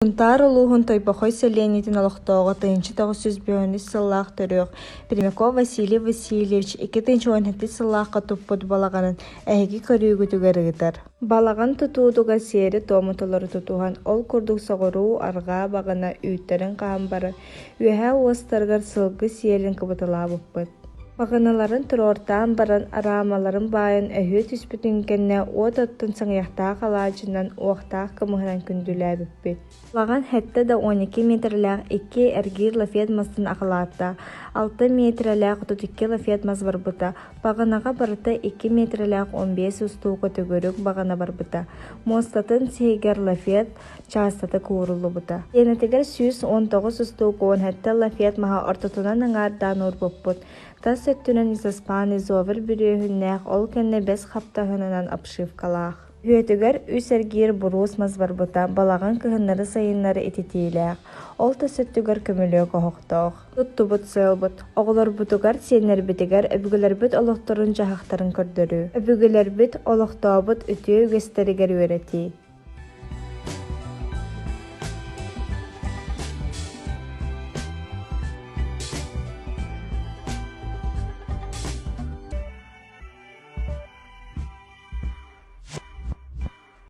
Унтаар улуухун Тойбохой селениитин олохтоого тыынчы тоҕус бөөнүс сыллаах төрүөх Пермяков Василий Васильевич ики тыынчы уонхетти сыллаахха туппут балаҕанын эһиги көрүүгүтүгэр ыытар. Балаҕан тутуудуга сиэри туомутулары тутуһан ол курдук соҕуруу арҕаа баҕана үүттэрин хаамбары үөһэ уостарыгар сылгы сиэрин кыбытылаабыппыт. Бағаналарын турортаан баран араамаларын баайан өһүө түспүтүн кэннэ уот оттун саҥыйахтаах алаадьынан уохтаах кымыһынан күндүлээбиппит. Лаган хэтте да 12 метрлээх 2 эргиир лафиет мастын ахалаатта, 6 метрлээх 32 лафиет мас барбыта, бағанаға барыта 2 метрлээх 15 устууга төгөрүк бағана барбыта, мостатын сиигер лафиет чаастаты куурулубута. Енетигер 119 устууга он хэтте лафиет маха ортотунан аңаардаан урбуппут. Тас өттүнөн исаспааны зовер бүрүөһүннээх ол кэннэ бес хаптаһынынан апшивкалаах. Үөтүгер үс эргиир буруус мас барбыта, балаҕан кыһыннары сайыннары ититиилээх. Ол тас өттүгер көмөлөө коһохтоох. Туттубут сыалбыт. Оҕолорбутугар сиэннэрбитигер өбүгэлэрбит олохторун жаһахтарын көрдөрүү. Өбүгэлэрбит олохтообут үтүө үгэстэригэр үөрэти.